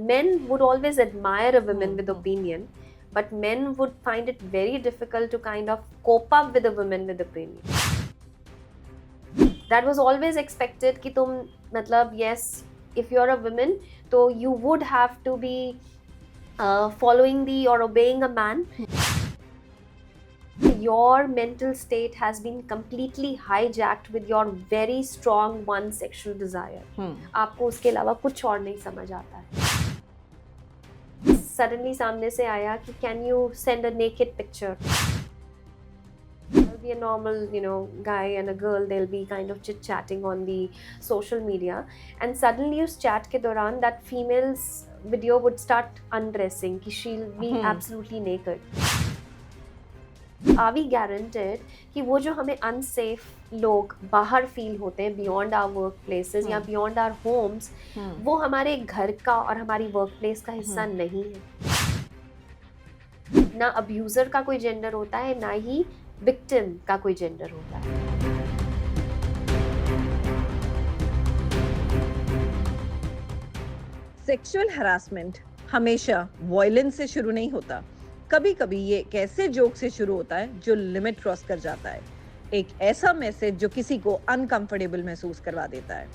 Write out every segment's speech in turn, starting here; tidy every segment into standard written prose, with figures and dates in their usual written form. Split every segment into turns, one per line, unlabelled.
men would always admire a woman with opinion, but men would find it very difficult to kind of cope up with a woman with opinion. That was always expected कि तुम मतलब yes, if you're a woman, तो you would have to be following the or obeying a man. Your mental state has been completely hijacked with your very strong one sexual desire. आपको उसके अलावा कुछ और नहीं समझ आता है. Suddenly सामने से आया कि can you send a naked picture? There'll be a normal, guy and a girl, they'll be kind of chit-chatting on the social media, and suddenly उस chat के दौरान that female's video would start undressing कि she'll be absolutely naked. Are we guaranteed कि वो जो हमें unsafe लोग बाहर फील होते हैं beyond our workplaces या beyond our homes, वो हमारे घर का और हमारी workplace का हिस्सा नहीं है? ना abuser का कोई gender होता है, ना ही victim का कोई gender होता है.
सेक्सुअल हरासमेंट हमेशा वॉयलेंस से शुरू नहीं होता. कभी कभी ये एक ऐसे जोक से शुरू होता है जो लिमिट क्रॉस कर जाता है. एक ऐसा मैसेज जो किसी को अनकंफर्टेबल महसूस करवा देता है.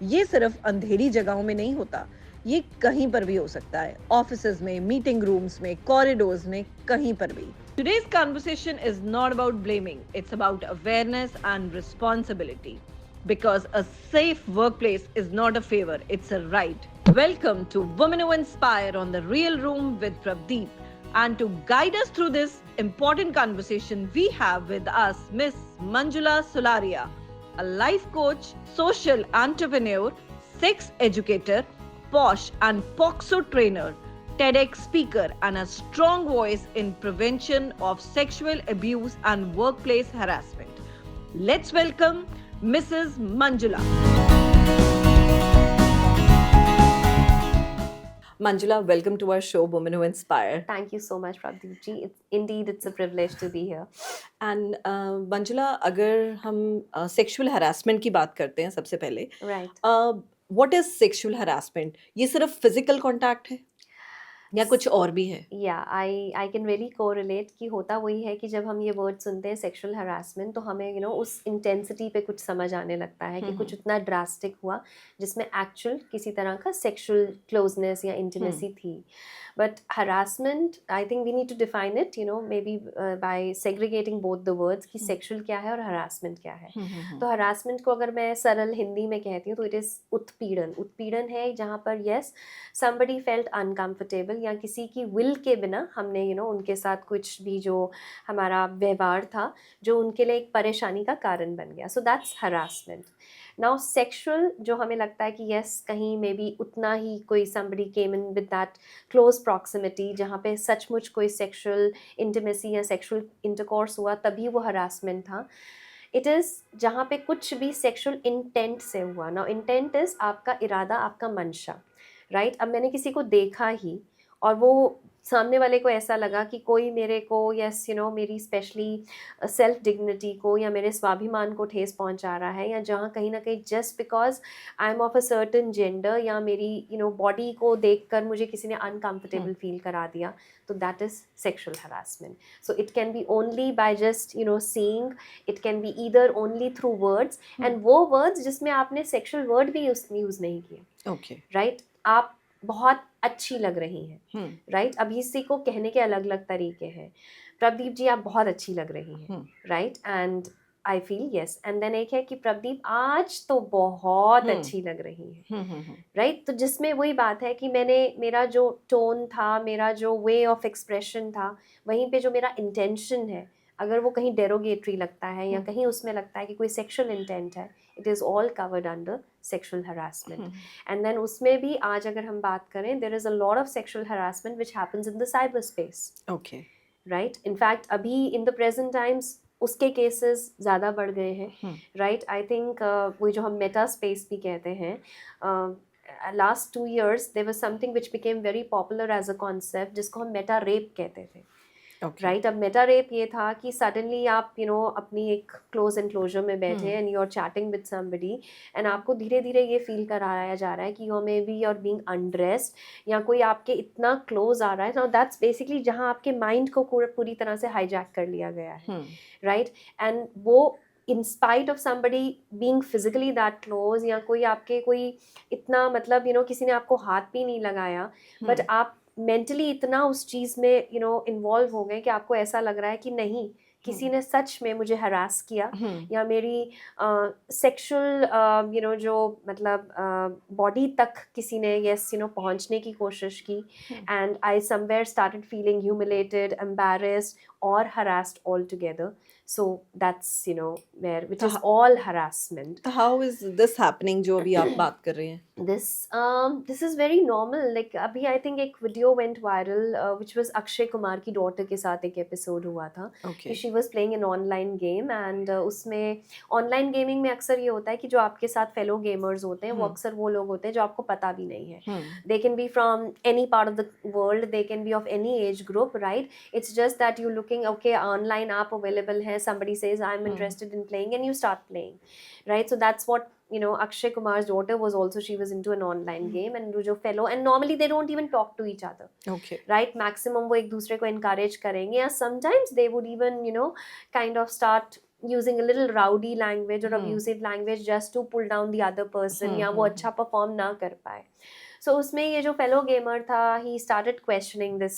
ये सिर्फ अंधेरी जगहों में नहीं होता, ये कहीं पर भी हो सकता है. ऑफिसेज में, मीटिंग रूम्स में, कॉरिडोर्स में, कहीं पर भी. Today's conversation is not about blaming, it's about awareness and responsibility. Because a safe workplace is not a favor, it's a right. Welcome to Women Who Inspire on the Real Room with Prabdeep. And to guide us through this important conversation, we have with us Miss Manjula Sularia, a life coach, social entrepreneur, sex educator, POSH and POXO trainer, TEDx speaker, and a strong voice in prevention of sexual abuse and workplace harassment. Let's welcome Mrs. Manjula. Manjula, welcome to our show, Women Who Inspire.
Thank you so much, Prabdeep ji. It's a privilege to be here.
And Manjula, अगर हम sexual harassment की बात करते हैं सबसे पहले,
Right.
what is sexual harassment? ये सिर्फ physical contact है या कुछ और भी है?
Yeah, I can really correlate कि होता वही है कि जब हम ये वर्ड सुनते हैं sexual harassment, तो हमें उस intensity पे कुछ समझ आने लगता है कि कुछ उतना drastic हुआ जिसमें actual किसी तरह का sexual closeness या intimacy थी. But harassment, I think we need to define it, maybe by segregating both the words कि sexual क्या है और harassment क्या है. तो harassment को अगर मैं सरल हिंदी में कहती हूँ तो it is उत्पीड़न. उत्पीड़न है जहाँ पर yes, somebody felt uncomfortable या किसी की will के बिना हमने उनके साथ कुछ भी जो हमारा व्यवहार था जो उनके लिए एक परेशानी का कारण बन गया. So that's harassment. Now sexual जो हमें लगता है कि yes कहीं में भी उतना ही कोई somebody came in with that close proximity जहाँ पे सचमुच कोई sexual intimacy या sexual intercourse हुआ तभी वो harassment था. It is जहाँ पे कुछ भी sexual intent से हुआ. Now intent is आपका इरादा, आपका मंशा, right? अब मैंने किसी को देखा ही और वो सामने वाले को ऐसा लगा कि कोई मेरे को yes मेरी स्पेशली सेल्फ डिग्निटी को या मेरे स्वाभिमान को ठेस पहुंचा रहा है या जहाँ कहीं ना कहीं just because I am of a certain gender या मेरी बॉडी को देखकर मुझे किसी ने अनकंफर्टेबल फील करा दिया, तो that is sexual harassment. So it can B only by just seeing, it can be either only through words, and वो वर्ड्स जिसमें आपने सेक्शुअल वर्ड भी यूज नहीं किए.
Okay,
right. आप बहुत अच्छी लग रही हैं, राइट. अब इसी को कहने के अलग अलग तरीके हैं. प्रदीप जी आप बहुत अच्छी लग रही हैं, right, and I feel yes. And then एक है कि प्रदीप आज तो बहुत अच्छी लग रही है, राइट. तो जिसमें वही बात है कि मेरा जो टोन था, मेरा जो वे ऑफ एक्सप्रेशन था, वहीं पे जो मेरा इंटेंशन है, अगर वो कहीं डेरोगेटरी लगता है या कहीं उसमें लगता है कि कोई सेक्शुअल इंटेंट है, it is all covered under sexual harassment. And then उसमें भी आज अगर हम बात करें, there is a lot of sexual harassment which happens in the cyber space.
Okay,
right. In fact अभी इन द प्रेजेंट टाइम्स उसके केसेस ज़्यादा बढ़ गए हैं, राइट. आई थिंक वो जो हम मेटा स्पेस भी कहते हैं, last 2 years there was something which became very popular as a concept जिसको हम मेटा रेप कहते थे.
Okay
right. अब मेटा रेप ये था कि सडनली आप अपनी एक क्लोज एनक्लोजर में बैठे and you are chatting with somebody and आपको धीरे धीरे ये फील कराया जा रहा है कि you maybe you are being undressed या कोई आपके इतना क्लोज आ रहा है। नाउ दैट्स बेसिकली जहाँ आपके माइंड को पूरी तरह से हाईजैक कर लिया गया है, राइट। एंड वो in spite of somebody being physically that close या कोई इतना मतलब किसी ने आपको हाथ भी नहीं लगाया, बट आप मेंटली इतना उस चीज़ में इन्वॉल्व हो गए कि आपको ऐसा लग रहा है कि नहीं, किसी ने सच में मुझे हरास किया या मेरी सेक्सुअल जो मतलब बॉडी तक किसी ने पहुंचने की कोशिश की and I somewhere started feeling humiliated, embarrassed और harassed altogether. So that's which is all harassment.
तो हाउ इज दिस हैपनिंग जो अभी आप बात कर रहे हैं?
This is very normal. Like अभी I think एक video went viral which was Akshay Kumar की डॉटर के साथ एक एपिसोड हुआ था कि she was playing an online game and उसमें ऑनलाइन गेमिंग में अक्सर ये होता है कि जो आपके साथ फेलो गेमर्स होते हैं वो अक्सर वो लोग होते हैं जो आपको पता भी नहीं है. They can be from any part of the world, they can be of any age group, right? It's just that you looking okay online app available है, somebody says I'm interested in playing and you start playing, right? So that's what Akshay Kumar's daughter was also. She was into an online game and जो fellow, and normally they don't even talk to each other,
okay,
right? Maximum वो एक दूसरे को encourage करेंगे या sometimes they would even kind of start using a little rowdy language or abusive language just to pull down the other person या वो अच्छा perform ना कर पाए. So उसमें ये जो fellow gamer था, he started questioning this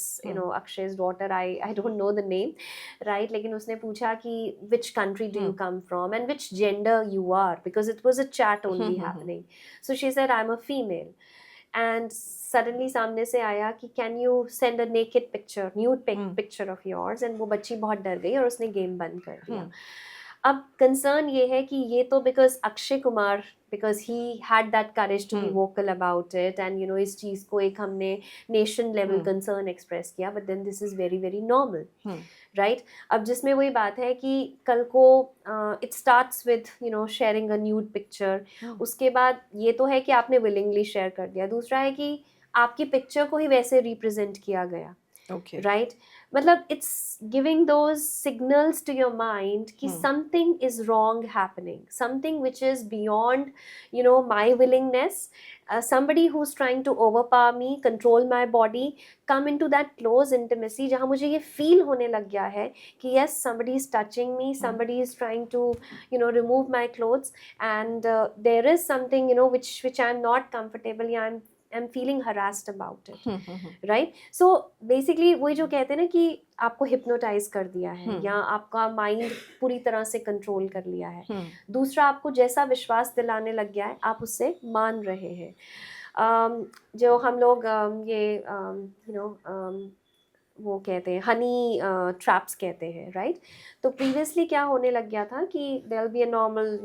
Akshay's daughter. I don't know the name, right? लेकिन उसने पूछा कि which country do you come from and which gender you are, because it was a chat only happening. So she said I'm a female, and suddenly सामने से आया कि can you send a naked picture, nude picture of yours, and वो बच्ची बहुत डर गई और उसने गेम बंद कर दिया. अब कंसर्न ये है कि ये तो because Akshay Kumar, because he had that courage to be vocal about it and इस चीज़ को एक हमने नेशन लेवल कंसर्न एक्सप्रेस किया, but then this is very very normal, right. अब जिसमें वही बात है कि कल को it starts with sharing a nude picture. उसके बाद ये तो है कि आपने विलिंगली शेयर कर दिया, दूसरा है कि आपकी पिक्चर को ही वैसे रिप्रेजेंट किया गया, राइट. मतलब it's giving those signals to your mind कि something is wrong happening, something which is beyond my willingness. Somebody who's trying to overpower me, control my body, come into that close intimacy जहाँ मुझे ये feel होने लग गया है कि yes, somebody is touching me, somebody is trying to remove my clothes, and there is something which I'm not comfortable, yeah, I'm feeling harassed about it, right? So basically वही जो कहते हैं ना कि आपको hypnotize कर दिया है या आपका mind पूरी तरह से control कर लिया है. दूसरा आपको जैसा विश्वास दिलाने लग गया है आप उससे मान रहे हैं. जो हम लोग वो कहते हैं हनी ट्रैप्स कहते हैं, राइट. तो प्रीवियसली क्या होने लग गया था कि there will be a normal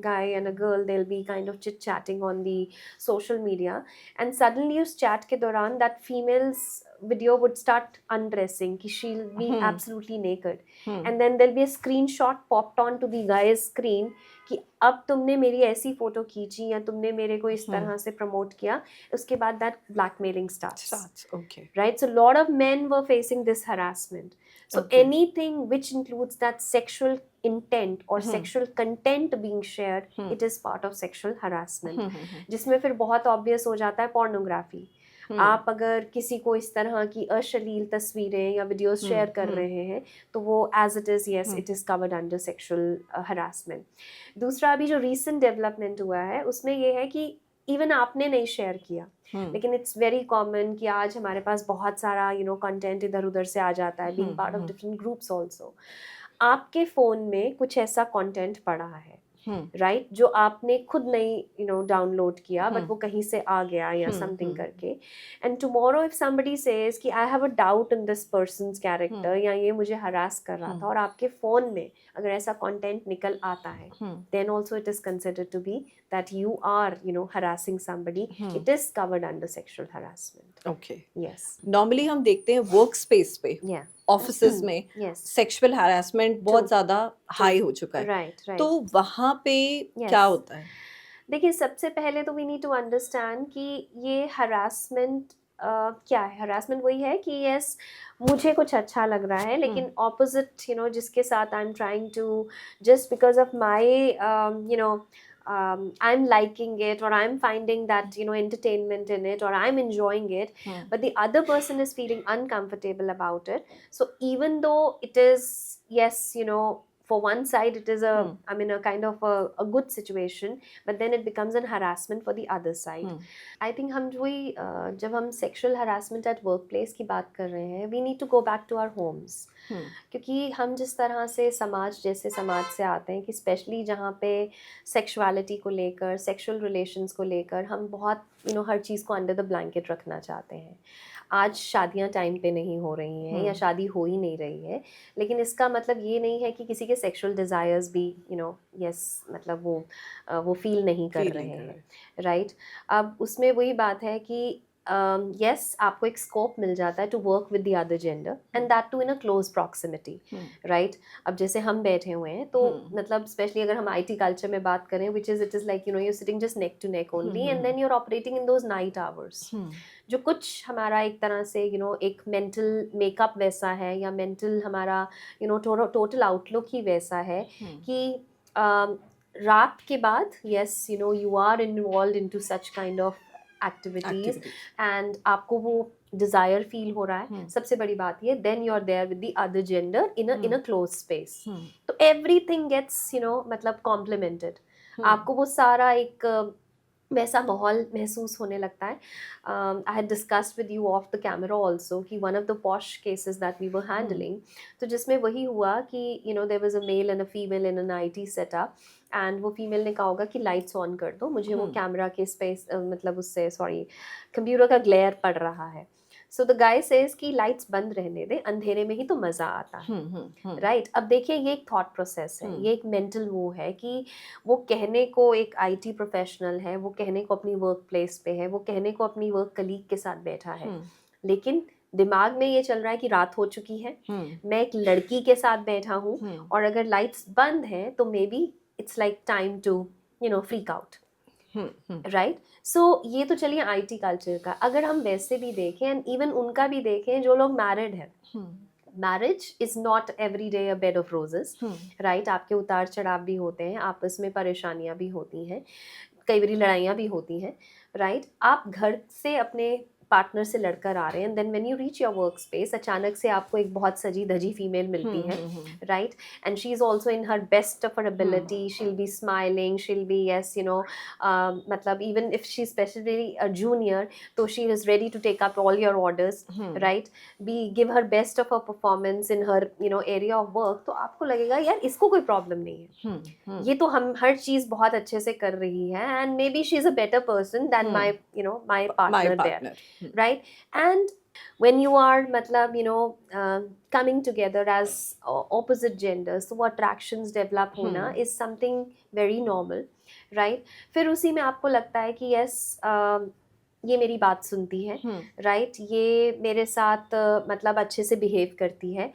guy and a girl, there will be kind of chit chatting on the social media, and suddenly उस चैट के दौरान that females video would start undressing कि she'll be absolutely naked, and then there'll be a screenshot popped on to the guy's screen कि अब तुमने मेरी ऐसी photo खींची या तुमने मेरे को इस तरह से प्रमोट किया. उसके बाद that blackmailing starts.
Okay,
right? So a lot of men were facing this harassment. So anything which includes that sexual intent or sexual content being shared, it is part of sexual harassment. जिसमें फिर बहुत obvious हो जाता है pornography. आप अगर किसी को इस तरह की अश्लील तस्वीरें या वीडियोस शेयर कर रहे हैं तो वो as it is, yes, it is covered under sexual harassment. दूसरा अभी जो रीसेंट डेवलपमेंट हुआ है उसमें ये है कि इवन आपने नहीं शेयर किया, लेकिन इट्स वेरी कॉमन कि आज हमारे पास बहुत सारा कंटेंट इधर उधर से आ जाता है, being part of different groups also. आपके फ़ोन में कुछ ऐसा कंटेंट पड़ा है, राइट, जो आपने खुद नहीं डाउनलोड किया, बट वो कहीं से आ गया या समथिंग करके, and tomorrow if somebody says कि I have a doubt in this person's character या ये मुझे हरास कर रहा था, और आपके फोन में अगर ऐसा कंटेंट निकल आता है, then also it is considered to be that you are harassing somebody. It is covered under sexual harassment.
Okay,
yes.
Normally हम देखते हैं वर्क स्पेस पे, ऑफिसेज में सेक्सुअल हैरेसमेंट बहुत ज्यादा हाई हो चुका है,
right.
तो वहाँ पे क्या होता है?
देखिए, सबसे पहले तो वी नीड टू अंडरस्टैंड कि ये हरासमेंट क्या है हरासमेंट? वही है कि यस मुझे कुछ अच्छा लग रहा है लेकिन ऑपोजिट जिसके साथ I am trying to, just because of my I'm liking it or I'm finding that entertainment in it or I'm enjoying it, but the other person is feeling uncomfortable about it. So even though it is, yes, for one side it is I mean a kind of a good situation, but then it becomes an harassment for the other side. I think हम वही जब हम sexual harassment at workplace की बात कर रहे हैं, we need to go back to our homes. क्योंकि हम जिस तरह से जैसे समाज से आते हैं कि स्पेशली जहाँ पे सेक्सुअलिटी को लेकर, सेक्सुअल रिलेशंस को लेकर हम बहुत हर चीज़ को अंडर द ब्लैंकेट रखना चाहते हैं. आज शादियाँ टाइम पे नहीं हो रही हैं या शादी हो ही नहीं रही है, लेकिन इसका मतलब ये नहीं है कि किसी के सेक्सुअल डिज़ायर्स भी यस मतलब वो फील नहीं कर रहे हैं, राइट. अब उसमें वही बात है कि yes आपको एक स्कोप मिल जाता है to work with the other gender and that too in a close proximity, right. अब जैसे हम बैठे हुए हैं तो मतलब स्पेशली अगर हम आईटी कल्चर में बात करें which is it is like you're sitting just neck to neck only and then you're operating in those night hours, जो कुछ हमारा एक तरह से एक मेंटल मेकअप वैसा है या मेंटल हमारा टोटल आउटलुक ही वैसा है कि रात के बाद yes you are involved into such kind of activities and आपको वो desire feel हो रहा है. सबसे बड़ी बात ये then you're there with the other gender in a closed space. तो everything gets मतलब complimented. आपको वो सारा एक वैसा माहौल महसूस होने लगता है. I had discussed with you off the camera also कि one of the posh cases that we were handling, तो जिसमें वही हुआ कि there was a male and a female in an IT setup and वो फीमेल ने कहा होगा कि लाइट्स ऑन कर दो, मुझे वो कैमरा के स्पेस मतलब उससे कंप्यूटर का ग्लेयर पड़ रहा है. सो द गाय सेज कि लाइट्स बंद रहने दे, अंधेरे में ही तो मज़ा आता है, राइट. अब देखिए ये एक थॉट प्रोसेस है, ये एक मेंटल वो है कि वो कहने को एक आईटी प्रोफेशनल है, वो कहने को अपनी वर्क प्लेस पे है, वो कहने को अपनी वर्क कलीग के साथ बैठा है, लेकिन दिमाग में ये चल रहा है कि रात हो चुकी है, मैं एक लड़की के साथ बैठा हूँ और अगर लाइट्स बंद हैं तो may be it's like time to freak out, right. So ये तो चलिए आईटी कल्चर का. अगर हम वैसे भी देखें एंड इवन उनका भी देखें जो लोग मैरिड हैं, marriage is not every day a bed of roses, right. आपके उतार चढ़ाव भी होते हैं, आपस में परेशानियां भी होती हैं, कई बार लड़ाइयाँ भी होती हैं, राइट. आप घर से अपने पार्टनर से लड़कर आ रहे हैं and then when you reach your work space अचानक से आपको एक बहुत सजी धजी फीमेल मिलती है, right. And she is also in her best of her ability, she will be smiling, she will be yes मतलब even if she specially a junior तो she is ready to take up all your orders, right. Be give her best of her performance in her area of work, तो आपको लगेगा यार इसको कोई problem नहीं है, ये तो हम हर चीज़ बहुत अच्छे से कर रही है and maybe she is a better person than my partner there, right. And when you are matlab coming together as opposite genders, so attractions develop hona is something very normal, right. फिर उसी में आपको लगता है कि yes ये मेरी बात सुनती है, राइट. ये मेरे साथ मतलब अच्छे से बिहेव करती है,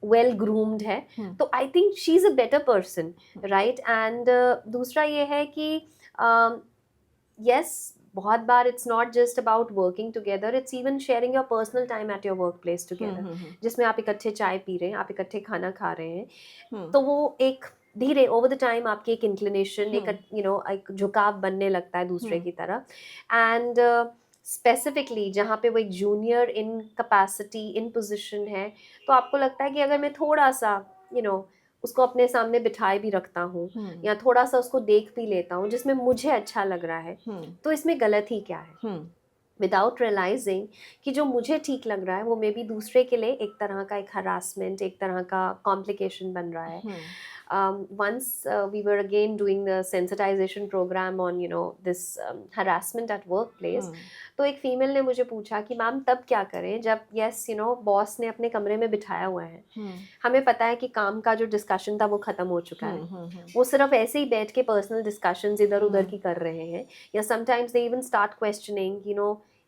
वेल ग्रूम्ड है, तो I think she is a better person, right. And दूसरा ये है कि yes बहुत बार it's not just about working together, it's even sharing your personal time at your work place together, जिसमें आप इकट्ठे चाय पी रहे हैं, आप इकट्ठे खाना खा रहे हैं, तो वो एक धीरे ओवर द टाइम आपकी एक इंक्लिनेशन एक झुकाव बनने लगता है दूसरे की तरफ. एंड स्पेसिफिकली जहाँ पे वो एक junior in capacity in position है, तो आपको लगता है कि अगर मैं थोड़ा सा उसको अपने सामने बिठाए भी रखता हूँ या थोड़ा सा उसको देख भी लेता हूँ जिसमें मुझे अच्छा लग रहा है, तो इसमें गलत ही क्या है, विदाउट रियलाइजिंग कि जो मुझे ठीक लग रहा है वो मे बी दूसरे के लिए एक तरह का एक हरासमेंट, एक तरह का कॉम्प्लिकेशन बन रहा है. Once we were again doing the sensitization program on this harassment at workplace, तो एक फीमेल ने मुझे पूछा कि मैम तब क्या करें जब yes बॉस ने अपने कमरे में बिठाया हुआ है, हमें पता है कि काम का जो डिस्कशन था वो ख़त्म हो चुका है, वो सिर्फ ऐसे ही बैठ के पर्सनल डिस्कशंस इधर उधर की कर रहे हैं, या sometimes they even start questioning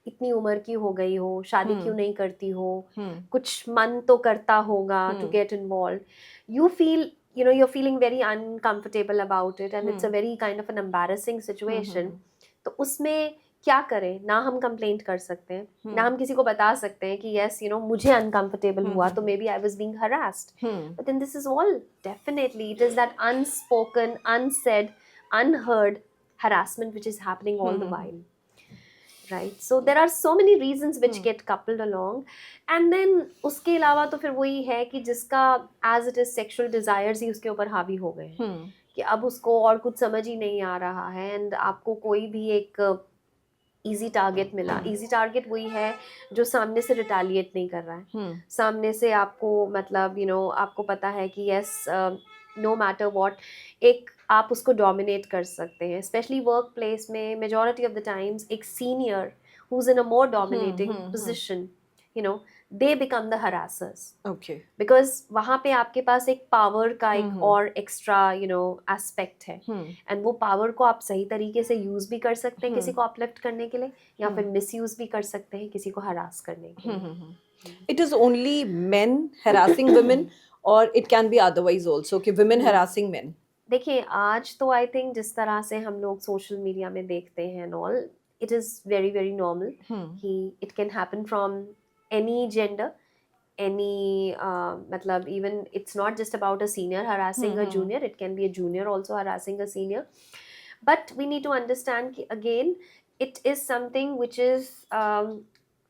इतनी उम्र की हो गई हो, शादी क्यों नहीं करती हो, कुछ मन तो करता होगा to get involve. You feel you're feeling very uncomfortable about it and it's a very kind of an embarrassing situation. तो उसमें क्या करें, ना हम कंप्लेंट कर सकते हैं, ना हम किसी को बता सकते हैं कि यस मुझे अनकंफर्टेबल हुआ तो maybe I was being harassed, but then this is all definitely it is that unspoken, unsaid, unheard harassment which is happening all the while, right? So there are so many reasons which get coupled along, and then उसके अलावा तो फिर वही है कि जिसका as it is sexual desires ही उसके ऊपर हावी हो गए हैं कि अब उसको और कुछ समझ ही नहीं आ रहा है, एंड आपको कोई भी एक इजी टारगेट मिला। इजी टारगेट वही है जो सामने से रिटेलिएट नहीं कर रहा है, सामने से आपको मतलब आपको पता है कि यस नो मैटर व्हाट एक आप उसको डोमिनेट कर सकते हैं। स्पेशली वर्क प्लेस में मेजॉरिटी ऑफ द टाइम्स एक senior who is in a more dominating position they become the harassers.
Okay.
Because वहाँ पे आपके पास एक पावर का एक और एक्स्ट्रा एस्पेक्ट है, एंड वो पावर को आप सही तरीके से यूज भी कर सकते हैं किसी को अपलिफ्ट करने के लिए, या फिर मिस यूज भी कर सकते हैं किसी को हरास करने के लिए।
It is only men harassing women or it can be otherwise also कि women harassing men?
देखिए आज तो आई थिंक जिस तरह से हम लोग सोशल मीडिया में देखते हैं and all, it is very very normal कि it can happen from any gender, any matlab even it's not just about a senior harassing a junior, it can be a junior also harassing a senior, but we need to understand ki, again it is something which is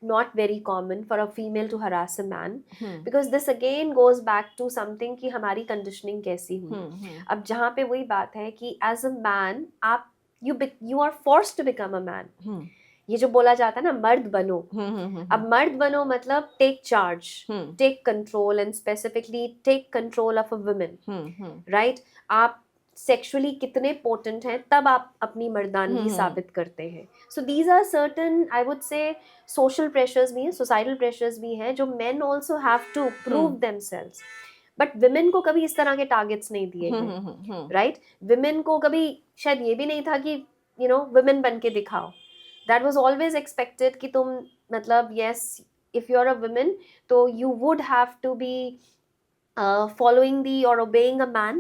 not very common for a female to harass a man, because this again goes back to something कि हमारी conditioning कैसी हुई। अब जहाँ पे वही बात है कि as a man आप you are forced to become a man। ये जो बोला जाता है ना मर्द बनो, अब मर्द बनो मतलब take charge, take control, and specifically take control of a woman, right? आप सेक्सुअली कितने पोटेंट हैं तब आप अपनी मर्दानगी साबित करते हैं। So these are certain I would say social pressures भी हैं, सोसाइटल प्रेशर्स भी हैं जो men also have to prove themselves, but women को कभी इस तरह के टारगेट्स नहीं दिए गए, राइट? विमेन को कभी शायद ये भी नहीं था कि विमेन बन के दिखाओ, that was always expected कि तुम मतलब yes if you're a woman तो you would have to be following the or obeying a man,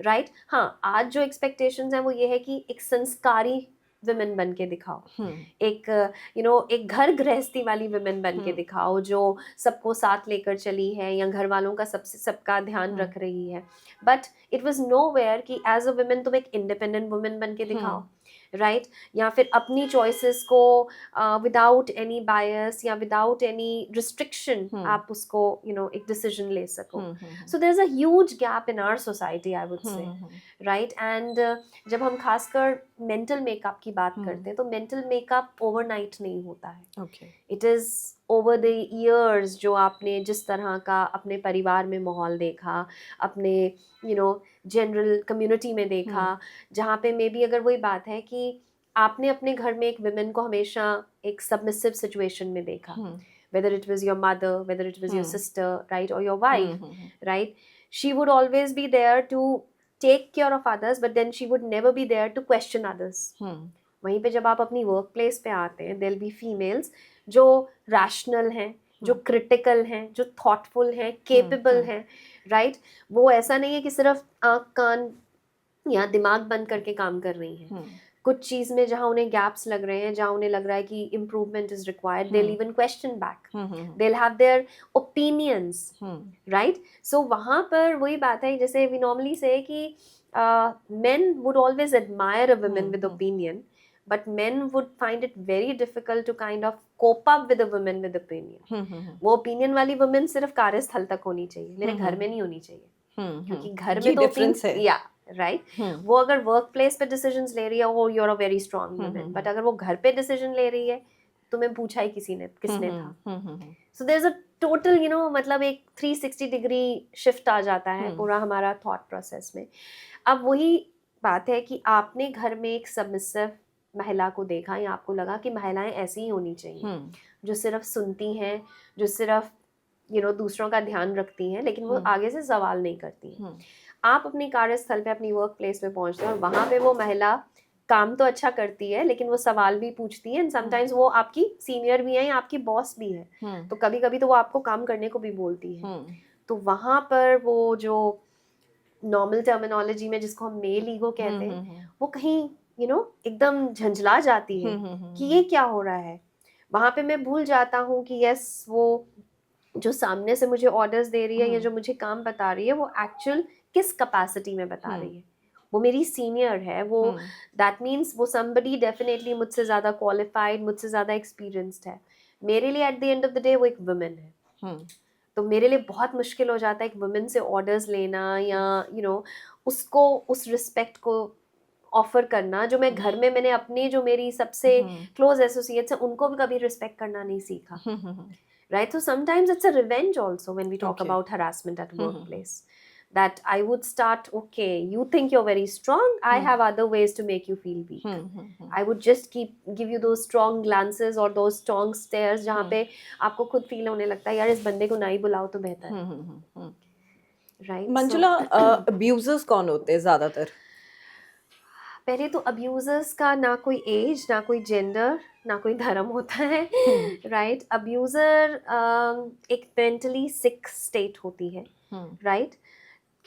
right? हाँ, आज जो expectations हैं वो ये है कि एक संस्कारी विमेन बन के दिखाओ, एक एक घर गृहस्थी वाली विमेन बन के दिखाओ जो सबको साथ लेकर चली है या घर वालों का सबका ध्यान रख रही है, बट इट वाज नोवेयर कि एज अ वुमेन तुम एक इंडिपेंडेंट वुमेन बन के दिखाओ, राइट? या फिर अपनी चॉइसेस को विदाउट एनी बायस या विदाउट एनी रिस्ट्रिक्शन आप उसको एक डिसीजन ले सको। So there is a huge gap in our society I would say, right? And जब हम खासकर मेंटल मेकअप की बात करते हैं तो मेंटल मेकअप ओवरनाइट नहीं होता है, it is over the years जो आपने जिस तरह का अपने परिवार में माहौल देखा, अपने जनरल कम्युनिटी में देखा, जहाँ पे मे बी अगर वही बात है कि आपने अपने घर में एक विमेन को हमेशा एक सबमिसिव सिचुएशन में देखा, whether it was your mother, whether it was your sister, right, or your wife, right? She would always be there to take care of others, but then she would never be there to question others. वहीं पे जब आप अपनी work place पे आते हैं, there'll be females जो rational हैं, जो क्रिटिकल हैं, जो थॉटफुल हैं, केपेबल हैं, राइट? वो ऐसा नहीं है कि सिर्फ आँख कान या दिमाग बंद करके काम कर रही हैं। कुछ चीज़ में जहाँ उन्हें गैप्स लग रहे हैं, जहाँ उन्हें लग रहा है कि improvement is required, they'll even question back, they'll have their opinions, right? So वहाँ पर वही बात है जैसे we normally say कि men would always admire a woman with opinion, but men would find it very difficult to kind of cope up with a woman with opinion. वो opinion वाली woman सिर्फ कार्यस्थल तक होनी चाहिए, मेरे घर में नहीं होनी चाहिए, क्योंकि घर में तो
डिफरेंस है,
या राइट? वो अगर वर्क प्लेस पे डिसीजंस ले रही है वो you're a very strong woman, but अगर वो घर पे डिसीजन ले रही है तुम्हें पूछा ही किसने था? So there's a total मतलब एक 360 डिग्री शिफ्ट आ जाता है पूरा हमारा थॉट प्रोसेस में। अब वही बात है कि आपने घर में एक सबमिसिव महिला को देखा या आपको लगा कि महिलाएं ऐसी ही होनी चाहिए, जो सिर्फ सुनती हैं, जो सिर्फ दूसरों का ध्यान रखती हैं, लेकिन वो आगे से सवाल नहीं करती हैं। आप अपनी कार्यस्थल पे अपनी वर्क प्लेस में पहुंचते हैं और वहाँ पे वो महिला काम तो अच्छा करती है लेकिन वो सवाल भी पूछती है, एंड समटाइम्स वो आपकी सीनियर भी है या आपकी बॉस भी है, तो कभी कभी तो वो आपको काम करने को भी बोलती है। तो वहाँ पर वो जो नॉर्मल टर्मिनोलॉजी में जिसको हम मेल ईगो कहते हैं वो कहीं एकदम झंझला जाती है कि ये क्या हो रहा है। वहां पे मैं भूल जाता हूँ कि यस, वो जो सामने से मुझे ऑर्डर्स दे रही है या जो मुझे काम बता रही है वो एक्चुअल किस कैपेसिटी में बता रही है। वो मेरी सीनियर है, वो दैट मीन्स वो somebody डेफिनेटली मुझसे ज़्यादा क्वालिफाइड, मुझसे ज़्यादा एक्सपीरियंस्ड है। मेरे लिए eight the end of the day वो एक वुमेन है। तो मेरे लिए बहुत मुश्किल हो जाता है एक वुमेन से ऑर्डर्स लेना या उसको उस रिस्पेक्ट को ऑफर करना जो मैं घर में मैंने अपनी जो मेरी सबसे क्लोज एसोसिएट्स हैं उनको भी कभी रिस्पेक्ट करना नहीं सीखा। Right, so sometimes it's a revenge also when we talk about harassment at workplace, that I would start, okay, you think you're very strong, I have other ways to make you feel weak. I would just give you those strong glances or those strong stares जहाँ पे आपको खुद feel होने लगता है यार इस बंदे को ना ही बुलाओ तो बेहतर है। Right,
मंजुला, अब्यूजर्स कौन होते हैं ज्यादातर?
पहले तो अब्यूजर्स का ना कोई एज, ना कोई जेंडर, ना कोई धर्म होता है। राइट, अब्यूजर एक मेंटली सिक स्टेट होती है। राइट,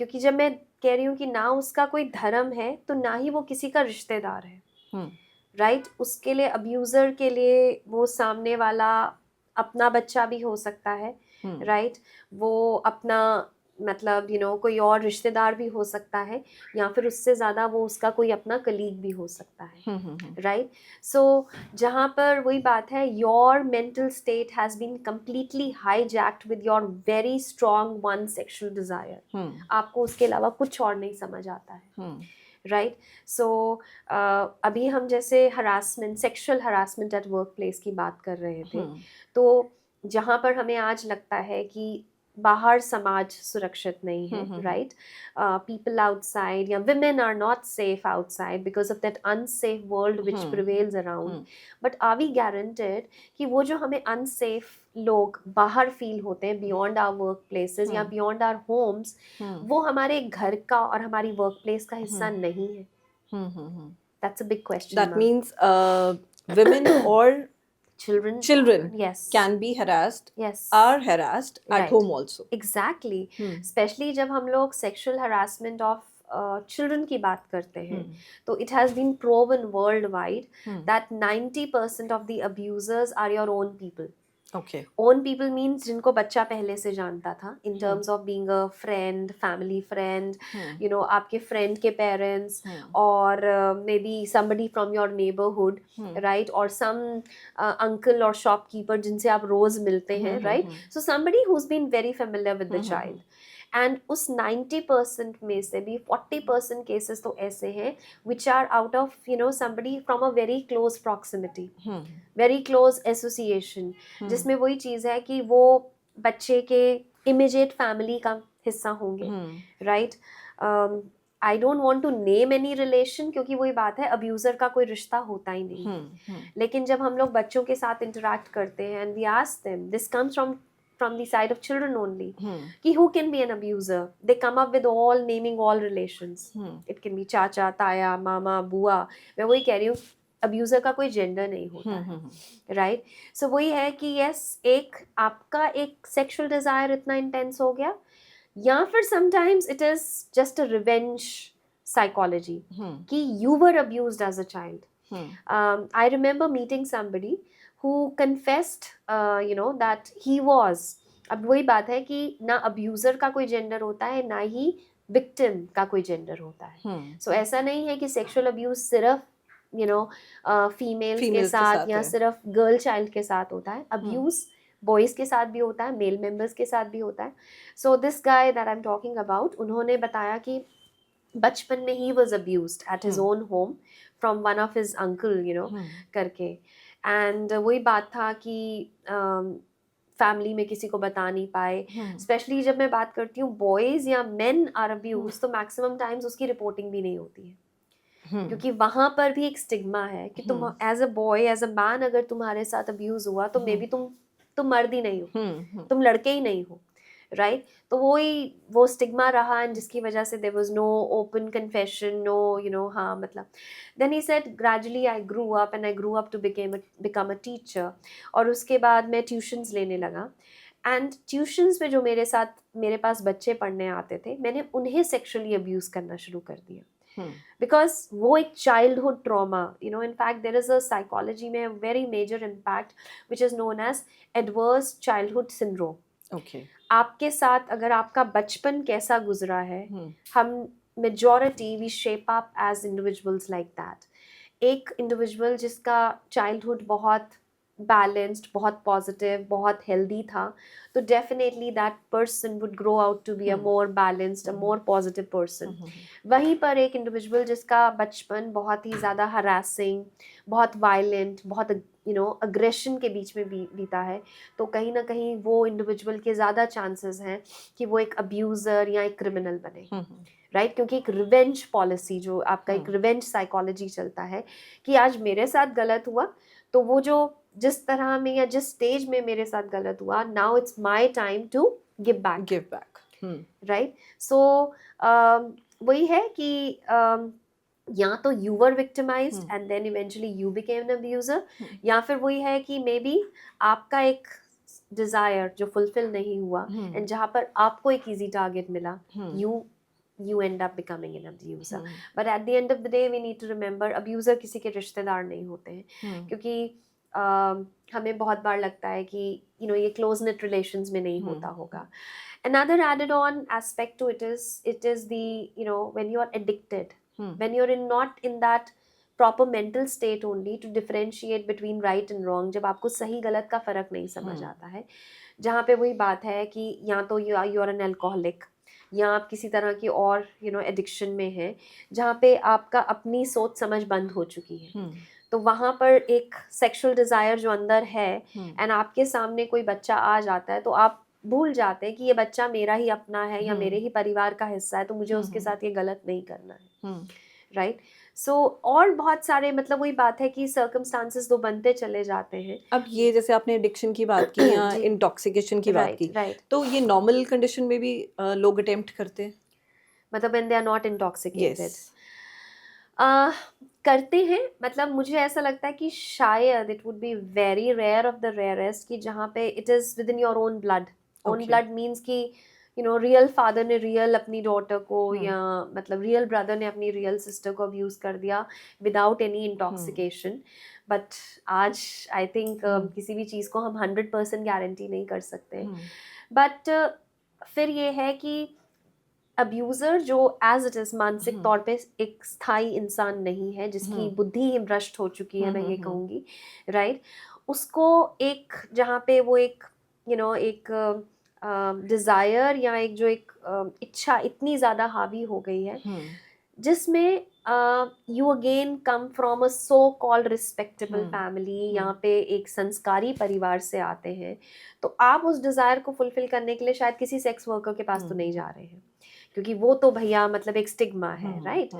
क्योंकि जब मैं कह रही हूँ कि ना उसका कोई धर्म है तो ना ही वो किसी का रिश्तेदार है। राइट, उसके लिए, अब्यूजर के लिए वो सामने वाला अपना बच्चा भी हो सकता है। राइट, वो अपना मतलब कोई और रिश्तेदार भी हो सकता है या फिर उससे ज़्यादा वो उसका कोई अपना कलीग भी हो सकता है। राइट, सो जहाँ पर वही बात है, your mental state has been completely hijacked with your very strong one sexual desire. आपको उसके अलावा कुछ और नहीं समझ आता है। राइट, सो अभी हम जैसे harassment, sexual harassment at work place की बात कर रहे थे, तो जहाँ पर हमें आज लगता है कि बाहर समाज सुरक्षित नहीं है। राइट, पीपल आउटसाइड या women are not safe outside because of that unsafe world which prevails around. But are we guaranteed कि वो जो हमें अनसेफ लोग बाहर फील होते हैं बियॉन्ड आवर वर्क प्लेसेस या बियॉन्ड आवर होम्स, वो हमारे घर का और हमारी वर्क प्लेस का हिस्सा नहीं है? That's a big question.
That means women or children
yes,
can be harassed,
yes,
are harassed at
right,
home also.
exactly. Especially जब हम लोग sexual harassment of children की बात करते हैं, तो it has been proven worldwide that 90% of the abusers are your own people.
Okay.
Own people means जिनको बच्चा पहले से जानता था, in terms of being a friend, family friend, आपके friend के parents, और maybe somebody from your neighborhood, right, or some uncle or shopkeeper जिनसे आप रोज मिलते हैं, right, so somebody who's been very familiar with the child. And उस 90% में से भी 40% केसेस तो ऐसे हैं which are out of somebody from a very close proximity, very close association, जिसमें वही चीज़ है कि वो बच्चे के इमीडिएट फैमिली का हिस्सा होंगे। Right, I don't want to name any relation क्योंकि वही बात है, अब्यूज़र का कोई रिश्ता होता ही नहीं। लेकिन जब हम लोग बच्चों के साथ इंटरेक्ट करते हैं and we ask them, this comes from the side of children only, कि who can be an abuser, they come up with all naming all relations. It can be चाचा, ताया, मामा, बुआ। मैं वही कह रही हूँ, अब्यूज़र का कोई जेंडर नहीं होता है। राइट, सो वही है कि यस, एक आपका एक सेक्सुअल डिज़ायर इतना इंटेंस हो गया, या फिर sometimes it is just a revenge psychology कि you were abused as a child. I remember meeting somebody who confessed that he was, अब वही बात है कि ना अब्यूज़र का कोई जेंडर होता है ना ही विक्टिम का कोई जेंडर होता है। सो ऐसा नहीं है कि सेक्सुअल अब्यूज़ सिर्फ फीमेल्स के साथ या सिर्फ गर्ल चाइल्ड के साथ होता है, अब्यूज़ बॉयज़ के साथ भी होता है, मेल मेंबर्स के साथ भी होता है। So this guy that I am talking about, उन्होंने बताया कि बचपन में he was abused at his own home from one of his uncle करके। एंड वही बात था कि फैमिली में किसी को बता नहीं पाए। स्पेशली जब मैं बात करती हूँ बॉयज़ या मेन आर अब्यूज, तो मैक्सिमम टाइम्स उसकी रिपोर्टिंग भी नहीं होती है क्योंकि वहाँ पर भी एक स्टिग्मा है कि तुम as a boy, as a man अगर तुम्हारे साथ अब्यूज हुआ तो मे बी तुम मर्द ही नहीं हो, तुम लड़के ही नहीं हो। राइट, तो वो स्टिग्मा रहा एंड जिसकी वजह से there was no open confession, no हाँ मतलब। Then he said gradually I grew up and I grew up to become a teacher, और उसके बाद मैं ट्यूशन्स लेने लगा एंड ट्यूशन्स में जो मेरे पास बच्चे पढ़ने आते थे, मैंने उन्हें सेक्सुअली अब्यूज़ करना शुरू कर दिया। बिकॉज वो एक childhood trauma, you know, in fact there is a psychology में very major impact which is known as adverse childhood syndrome.
Okay.
आपके साथ अगर आपका बचपन कैसा गुजरा है, हम majority we shape up as individuals like that. एक इंडिविजुअल जिसका चाइल्डहुड बहुत बैलेंस्ड, बहुत पॉजिटिव, बहुत हेल्दी था, तो definitely that person would grow out to be a more balanced, a more positive person. वहीं पर एक इंडिविजुअल जिसका बचपन बहुत ही ज़्यादा हरासिंग, बहुत वायलेंट, बहुत यू नो अग्रेशन के बीच में बीता है, तो कहीं ना कहीं वो इंडिविजुअल के ज़्यादा चांसेस हैं कि वो एक अब्यूज़र या एक क्रिमिनल बने, राइट? क्योंकि एक रिवेंज पॉलिसी, जो आपका एक रिवेंज साइकोलॉजी चलता है कि आज मेरे साथ गलत हुआ, तो वो जो जिस तरह में या जिस स्टेज में मेरे साथ गलत हुआ, now it's my time to give back, right? So वही है कि या तो you were victimized and then eventually you became an abuser, या फिर वही है कि मे बी आपका एक डिजायर जो फुलफिल नहीं हुआ एंड जहाँ पर आपको एक इजी टारगेट मिला, you end up becoming an abuser. But at the end of the day we need to remember abuser किसी के रिश्तेदार नहीं होते हैं, क्योंकि हमें बहुत बार लगता है कि you know ये close knit relations में नहीं होता होगा. Another added on aspect to it is the, you know, when you are addicted, when you're not in that proper mental state only to differentiate between right and wrong, जब आपको सही गलत का फ़र्क नहीं समझ आता है, जहाँ पे वही बात है कि या तो you are an alcoholic, या आप किसी तरह की और यू नो एडिक्शन में हैं, जहाँ पे आपका अपनी सोच समझ बंद हो चुकी है, तो वहाँ पर एक सेक्सुअल डिज़ायर जो अंदर है एंड आपके सामने कोई बच्चा आ जाता है, तो आप भूल जाते हैं कि ये बच्चा मेरा ही अपना है या मेरे ही परिवार का हिस्सा है, तो मुझे उसके साथ ये गलत नहीं करना है, राइट? सो और बहुत सारे, मतलब वही बात है कि सर्कमस्टांसेस तो बनते चले जाते हैं।
अब ये जैसे आपने एडिक्शन की बात की या इंटॉक्सिकेशन की बात की, तो ये नॉर्मल कंडीशन में भी लोग अटेम्प्ट करते हैं,
मतलब when they are not intoxicated? करते हैं, मतलब मुझे ऐसा लगता है कि शायद it would be very rare of the rarest कि जहाँ पे it is within your own blood. Own blood means कि यू नो रियल फादर ने रियल अपनी डॉटर को या मतलब रियल ब्रदर ने अपनी रियल सिस्टर को अब्यूज़ कर दिया विदाउट एनी इंटॉक्सिकेशन। बट आज आई थिंक किसी भी चीज़ को हम 100% गारंटी नहीं कर सकते, बट फिर ये है कि अब्यूज़र जो एज इट इज़ मानसिक तौर पे एक स्थायी इंसान नहीं है, जिसकी बुद्धि ही भ्रष्ट हो चुकी है, मैं ये कहूँगी, राइट? उसको एक जहाँ पे वो एक यू नो एक डिज़ायर या एक जो एक इच्छा इतनी ज़्यादा हावी हो गई है, जिसमें you again come from a so called respectable family, यहाँ पे एक संस्कारी परिवार से आते हैं, तो आप उस डिज़ायर को फुलफिल करने के लिए शायद किसी सेक्स वर्कर के पास तो नहीं जा रहे हैं, क्योंकि वो तो भैया मतलब एक स्टिग्मा है, राइट?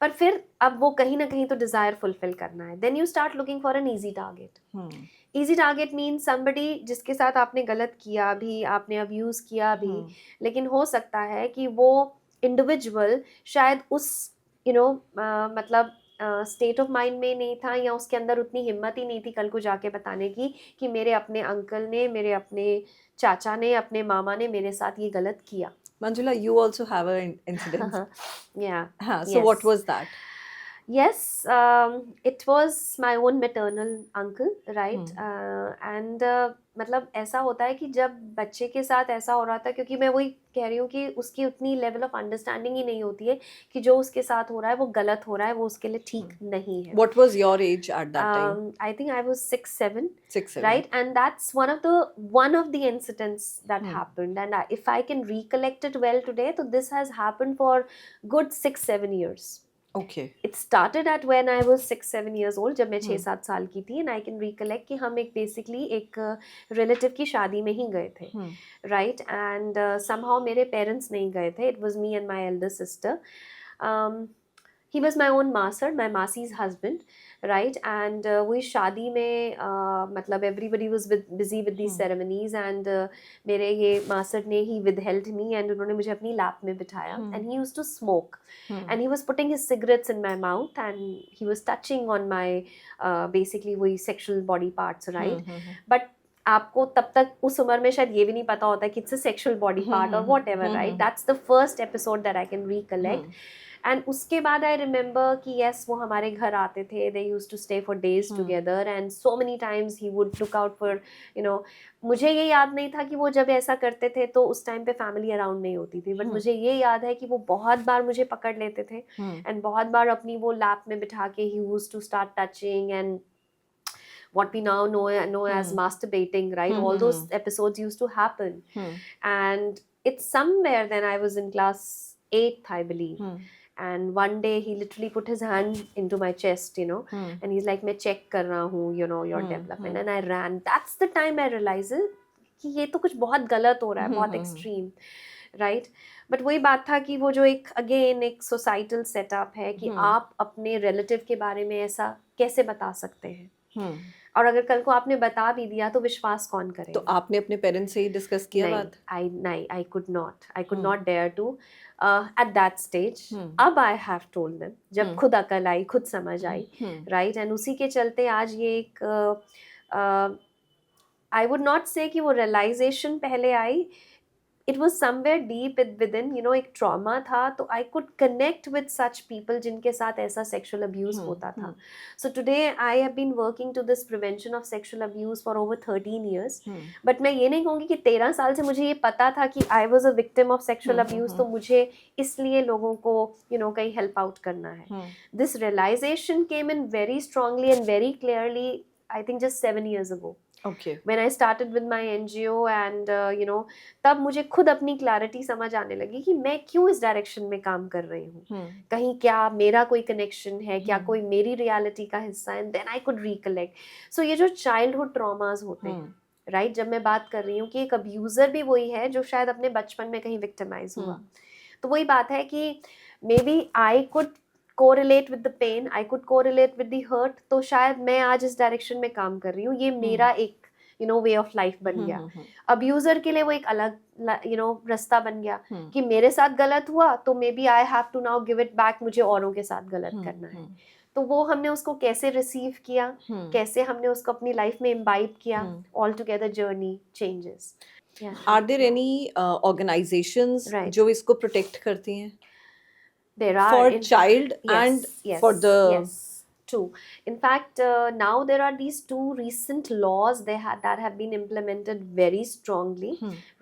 पर फिर अब वो कहीं ना कहीं तो डिज़ायर फुलफिल करना है, then you start looking for an easy target. Easy target means somebody जिसके साथ आपने गलत किया भी, आपने अब्यूज़ किया भी, लेकिन हो सकता है कि वो इंडिविजुअल शायद उस यू नो मतलब स्टेट ऑफ माइंड में नहीं था, या उसके अंदर उतनी हिम्मत ही नहीं थी कल को जाके बताने की कि मेरे अपने अंकल ने, मेरे अपने चाचा ने, अपने मामा ने मेरे साथ ये गलत किया।
Manjula, you also have an incident.
Yeah.
So what was that?
Yes, it was my own maternal uncle, right? And मतलब ऐसा होता है कि जब बच्चे के साथ ऐसा हो रहा था, क्योंकि मैं वही कह रही हूँ कि उसकी उतनी लेवल ऑफ अंडरस्टैंडिंग ही नहीं होती है कि जो उसके साथ हो रहा है वो गलत हो रहा है, वो उसके लिए ठीक नहीं है।
What was your age at that time?
I think I was 6-7.
6-7.
Right? And that's one of the incidents that happened. And if I can recollect it well today, so this has happened for good 6-7 years.
Okay.
It started at when I was 6-7 years old, जब मैं 6-7 साल की थी, and I can recollect कि हम एक basically एक relative की शादी में ही गए थे, right? And somehow मेरे parents नहीं गए थे. It was me and my elder sister. He was my own master, my masi's husband, right? And वही शादी में मतलब everybody was busy with these ceremonies, and मेरे ये मास्टर ने ही withheld me, and उन्होंने मुझे अपनी lap में बिठाया, and he used to smoke, and he was putting his cigarettes in my mouth, and he was touching on my basically वही sexual body parts, right? But आपको तब तक उस उम्र में शायद ये भी नहीं पता होता कि it's a sexual body part or whatever, right? That's the first episode that I can recollect. And उसके बाद आई रिमेंबर कि यस वो हमारे घर आते थे, they used to stay for days together and so many times he would look out for मुझे ये याद नहीं था कि वो जब ऐसा करते थे तो उस टाइम पे फैमिली अराउंड नहीं होती थी, बट मुझे ये याद है कि वो बहुत बार मुझे पकड़ लेते थे एंड बहुत बार अपनी वो लैप में बिठा के he used to start touching and what we now know as masturbating, right? All those episodes used to happen. And it's somewhere then I was in class 8th, I believe. And one day he literally put his hand into my chest, and he's like, मैं check कर रहा हूँ, your development. And I ran. That's the time I realized कि ये तो कुछ बहुत गलत हो रहा है, बहुत extreme, right? बट वही बात था कि वो जो एक अगेन एक सोसाइटल सेटअप है कि आप अपने रिलेटिव के बारे में ऐसा कैसे बता सकते हैं, और अगर कल को आपने बता भी दिया तो विश्वास कौन करेगा?
तो आपने अपने पेरेंट्स से ही डिस्कस किया बात?
I could not dare to at that stage. अब आई हैव टोल्ड देम जब खुद अकल आई, खुद समझ आई, राइट? एंड उसी के चलते आज ये एक आई वुड नॉट से कि वो रियलाइजेशन पहले आई, it was somewhere deep within, एक trauma था, तो I could connect with such people जिनके साथ ऐसा sexual abuse होता था. So today I have been working to this prevention of sexual abuse for over 13 years. But मैं ये नहीं कहूँगी कि 13 साल से मुझे ये पता था कि I was a victim of sexual abuse, तो मुझे इसलिए लोगों को कहीं help out करना है. This realization came in very strongly and very clearly, I think just 7 years ago.
Okay.
When I started with my NGO and तब मुझे खुद अपनी क्लैरिटी समझ आने लगी कि मैं क्यों इस डायरेक्शन में काम कर रही हूँ, कहीं क्या मेरा कोई कनेक्शन है, क्या कोई मेरी रियलिटी का हिस्सा है. Then I could recollect. So ये जो चाइल्डहुड ट्रॉमास होते हैं, राइट, जब मैं बात कर रही हूँ कि एक अब्यूज़र भी वही है जो शायद अपने बचपन में कहीं विक्टिमाइज हुआ, तो वही बात है कि maybe I could correlate with the pain, I could correlate with the hurt, तो शायद मैं आज इस डायरेक्शन में काम कर रही हूँ, ये मेरा एक वे ऑफ लाइफ बन गया. अब्यूजर के लिए वो एक अलग रास्ता बन गया कि मेरे साथ गलत हुआ तो maybe I have to now give it back, मुझे औरों के साथ गलत करना है. तो वो हमने उसको कैसे रिसीव किया, कैसे हमने उसको अपनी लाइफ में इम्बाइब किया, all together journey changes.
Are there any organisations जो इसको प्रोटेक्ट करती हैं?
There are
for child and for the
too. In fact, now there are these two recent laws that have been implemented very strongly,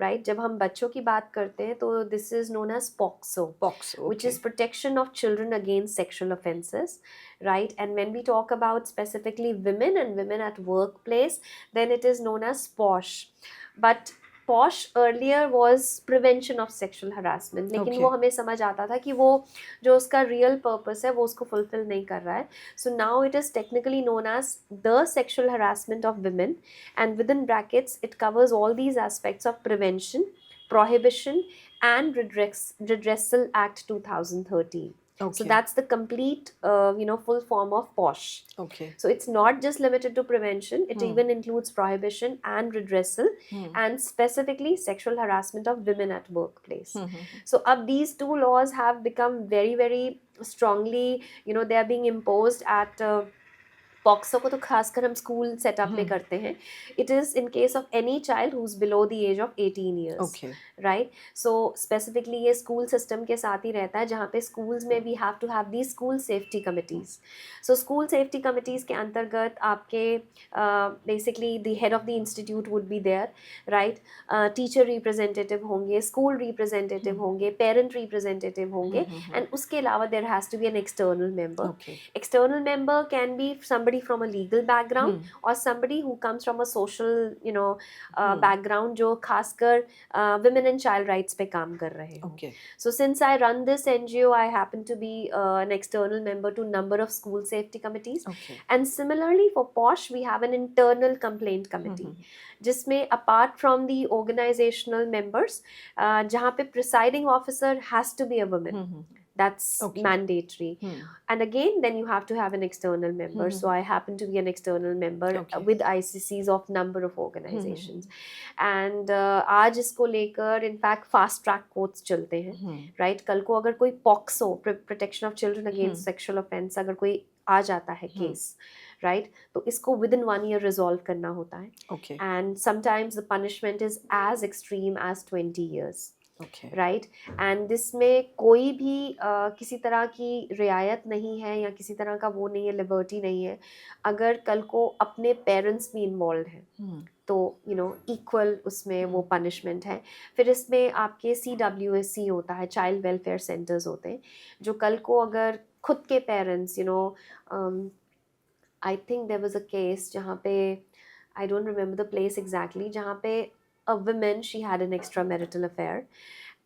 right? जब हम बच्चों की बात करते हैं तो this is known as POCSO, which is Protection of Children Against Sexual Offences, right? And when we talk about specifically women and women at workplace, then it is known as POSH. But POSH earlier was prevention of sexual harassment, लेकिन वो हमें समझ आता था कि वो जो उसका real purpose है वो उसको fulfill नहीं कर रहा है. So now it is technically known as the sexual harassment of women, and within brackets it covers all these aspects of prevention, prohibition and redressal Act 2013. Okay. So that's the complete, full form of POSH.
Okay.
So it's not just limited to prevention. It even includes prohibition and redressal, and specifically sexual harassment of women at workplace. So these two laws have become very, very strongly, they are being imposed at POCSO को तो खासकर हम school setup में करते हैं. It is in case of any child who is below the age of 18 years, right? So specifically ये school system के साथ ही रहता है, जहाँ पे स्कूल्स में we have to have the school safety committees. So school safety committees के अंतर्गत आपके basically the head of the institute would be there, right? Teacher representative होंगे, स्कूल रिप्रेजेंटेटिव होंगे, पेरेंट रिप्रेजेंटेटिव होंगे, एंड उसके अलावा there has to be an external member. External member can be somebody from a legal background or somebody who comes from a social background जो खासकर women and child rights पे काम कर रहे हो. So since I run this NGO, I happen to be an external member to number of school safety committees. And similarly for POSH we have an internal complaint committee, जिसमें apart from the organizational members जहाँ पे presiding officer has to be a woman. That's mandatory. And again, then you have to have an external member. So I happen to be an external member with ICCs of number of organizations. And आज इसको लेकर in fact fast track courts चलते हैं, right? कल को अगर कोई POCSO, Protection of Children Against Sexual Offence, अगर कोई आ जाता है केस, right? तो इसको within 1 year resolve करना होता है. And sometimes the punishment is as extreme as 20 years.
Okay
right and दिसमें कोई भी किसी तरह की रियायत नहीं है या किसी तरह का वो नहीं है, लिबर्टी नहीं है। अगर कल को अपने पेरेंट्स भी इन्वॉल्व हैं तो इक्वल उसमें वो पनिशमेंट है। फिर इसमें आपके CWSC होता है, चाइल्ड वेलफेयर सेंटर्स होते हैं, जो कल को अगर खुद के parents I think there was a case जहाँ पे, I don't remember the place exactly, जहाँ पे a woman, she had an extramarital affair,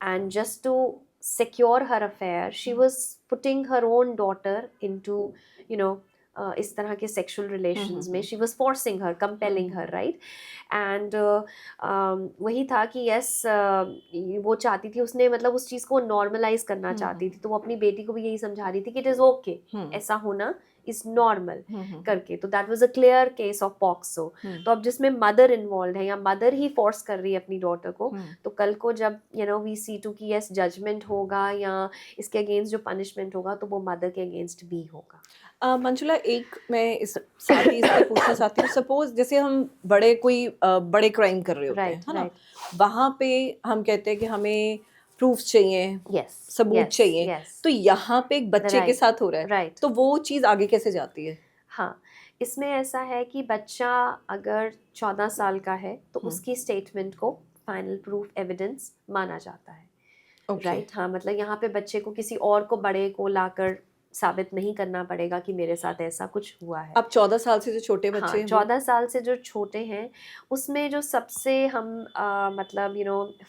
and just to secure her affair she was putting her own daughter into you know इस तरह के sexual relations में, she was forcing her, compelling her, right? and वही था कि yes, वो चाहती थी, उसने मतलब उस चीज़ को normalize करना चाहती थी, तो वो अपनी बेटी को भी यही समझा रही थी कि it is okay, ऐसा होना is normal करके। तो that was a clear case of POCSO। तो अब जिसमें मदर इन्वॉल्व है या मदर ही फोर्स कर रही है अपनी डॉटर को, तो कल को जब वी सी टू की यस जजमेंट होगा या इसके अगेंस्ट जो पनिशमेंट होगा तो वो मदर के अगेंस्ट भी होगा।
मंजुला, एक मैं इस साथ ही इससे पूछना चाहती हूँ, सपोज जैसे हम बड़े क्राइम कर रहे होते हैं, है ना, वहाँ पे हम कहते हैं कि हमें प्रूफ चाहिए, सबूत चाहिए, तो यहाँ पे एक बच्चे के साथ हो रहा है, तो वो चीज़ आगे कैसे जाती है?
हाँ, इसमें ऐसा है कि बच्चा अगर 14 साल का है तो उसकी स्टेटमेंट को फाइनल प्रूफ एविडेंस माना जाता है, राइट? हाँ, मतलब यहाँ पे बच्चे को किसी और को, बड़े को लाकर साबित नहीं करना पड़ेगा कि मेरे साथ ऐसा कुछ हुआ है।
अब 14 साल से जो छोटे बच्चे हैं,
14 साल से जो छोटे हैं, उसमें जो सबसे हम मतलब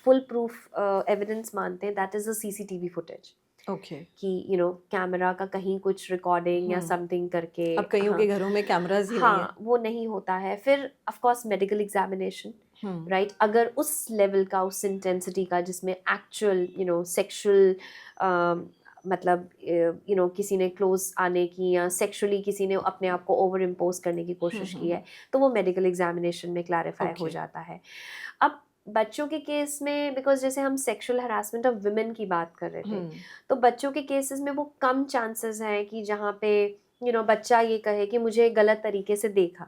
फुल प्रूफ एविडेंस मानते हैं, that is a CCTV footage. कि कैमरा का कहीं कुछ रिकॉर्डिंग या समथिंग करके।
अब कईयों के घरों में कैमरास ही नहीं है।
वो नहीं होता है। फिर of course medical examination, right? अगर उस लेवल का, उस इंटेंसिटी का जिसमें एक्चुअल सेक्सुअल मतलब किसी ने क्लोज आने की या सेक्सुअली किसी ने अपने आप को ओवर इम्पोज करने की कोशिश की है, तो वो मेडिकल एग्जामिनेशन में क्लैरिफाई हो जाता है। अब बच्चों के केस में, बिकॉज जैसे हम सेक्सुअल हरासमेंट ऑफ विमेन की बात कर रहे थे, तो बच्चों के केसेस में वो कम चांसेस हैं कि जहाँ पे बच्चा ये कहे कि मुझे गलत तरीके से देखा,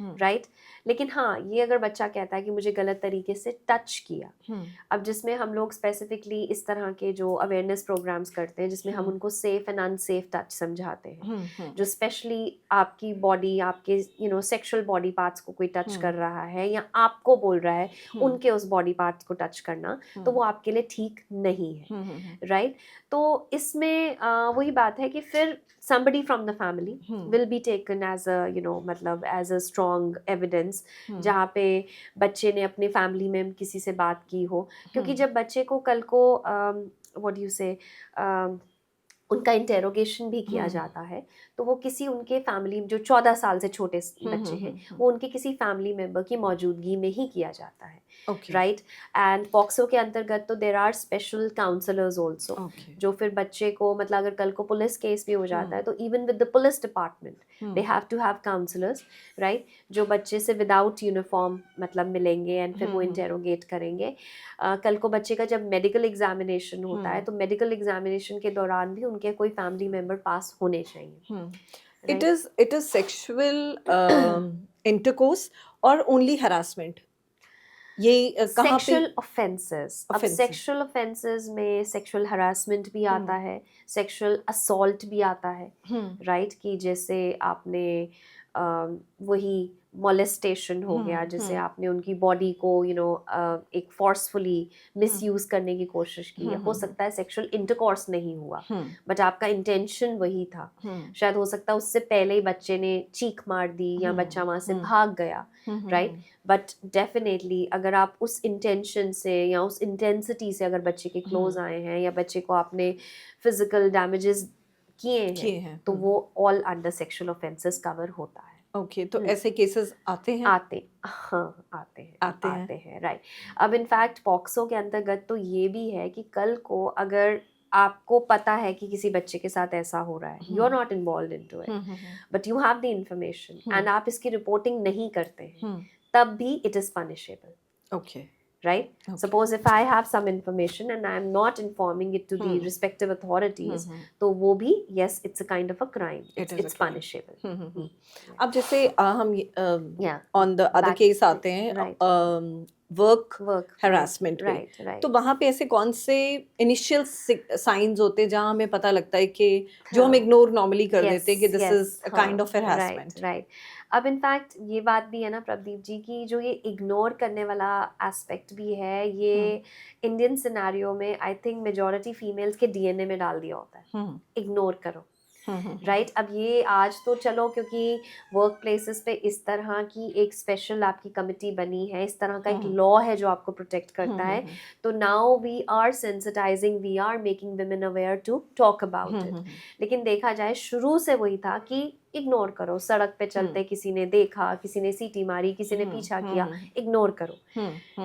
राइट? लेकिन हाँ, ये अगर बच्चा कहता है कि मुझे गलत तरीके से टच किया, अब जिसमें हम लोग स्पेसिफिकली इस तरह के जो अवेयरनेस प्रोग्राम्स करते हैं, जिसमें हम उनको सेफ एंड अनसेफ टच समझाते हैं, जो स्पेशली आपकी बॉडी, आपके सेक्सुअल बॉडी पार्ट्स को कोई टच कर रहा है या आपको बोल रहा है उनके उस बॉडी पार्ट्स को टच करना, तो वो आपके लिए ठीक नहीं है, राइट? तो इसमें वही बात है कि फिर somebody from the family will be taken as a मतलब as a strong evidence, जहाँ पे बच्चे ने अपने फैमिली में किसी से बात की हो, क्योंकि जब बच्चे को कल को what do you say उनका इंटेरोगेशन भी किया जाता है, तो वो किसी उनके फैमिली, जो 14 साल से छोटे बच्चे हैं, वो उनके किसी फैमिली मेंबर की मौजूदगी में ही किया जाता है, राइट? एंड पॉक्सो के अंतर्गत तो there are special counsellors also, जो फिर बच्चे को, मतलब अगर कल को पुलिस केस भी हो जाता है, तो even with the police department they have to have counsellors, right? जो बच्चे से विदाउट यूनिफॉर्म मतलब मिलेंगे एंड फिर वो इंटेरोगेट करेंगे। कल को बच्चे का जब मेडिकल एग्जामिनेशन होता है, तो मेडिकल एग्जामिनेशन के दौरान भी उनके कोई फैमिली मेंबर पास होने चाहिए।
इट इज सेक्सुअल इंटरकोर्स और ओनली हरासमेंट, ये कहाँ
सेक्सुअल ऑफेंसेस। अब सेक्सुअल ऑफेंसेस में सेक्सुअल हरासमेंट भी आता है, सेक्सुअल असॉल्ट भी आता है, राइट? कि जैसे आपने वही मोलेस्टेशन हो गया, जैसे आपने उनकी बॉडी को एक फोर्सफुली मिसयूज करने की कोशिश की है। हो सकता है सेक्सुअल इंटरकॉर्स नहीं हुआ, बट आपका इंटेंशन वही था। शायद हो सकता है उससे पहले ही बच्चे ने चीख मार दी या बच्चा वहां से भाग गया, राइट? बट डेफिनेटली अगर आप उस इंटेंशन से या उस इंटेंसिटी से अगर बच्चे के क्लोज आए हैं या बच्चे को आपने फिजिकल डैमेजेस किए हैं, तो वो all under sexual offences cover होता है।
ओके, तो ऐसे केसेस आते हैं?
आते हैं, राइट। अब इनफैक्ट पॉक्सो के अंतर्गत तो ये भी है कि कल को अगर आपको पता है कि किसी बच्चे के साथ ऐसा हो रहा है, you are not involve into it, but you have the information and आप इसकी रिपोर्टिंग नहीं करते हैं, तब भी it is punishable.
Okay,
right? Suppose if I have some information and I am not informing it to the respective authorities, तो वो भी, yes, it's a kind of a crime. It's punishable.
अब जैसे हम on the other case आते हैं, work
work
harassment पे।
Right right
तो वहाँ पे ऐसे कौन से इनिशियल साइंस होते हैं जहाँ हमें पता लगता है कि जो हम इग्नोर नॉर्मली कर देते हैं कि this is a kind of
right
harassment?
Right अब इनफैक्ट ये बात भी है ना प्रदीप जी की जो ये इग्नोर करने वाला एस्पेक्ट भी है ये इंडियन सिनेरियो में आई थिंक मेजॉरिटी फीमेल्स के डीएनए में डाल दिया होता है इग्नोर करो राइट अब ये आज तो चलो क्योंकि वर्क प्लेसेस पे इस तरह की एक स्पेशल आपकी कमिटी बनी है इस तरह का एक लॉ है जो आपको प्रोटेक्ट करता है तो now we are sensitising we are making women aware to talk about it लेकिन देखा जाए शुरू से वही था कि इग्नोर करो सड़क पे चलते किसी ने देखा किसी ने सीटी मारी किसी ने पीछा किया इग्नोर करो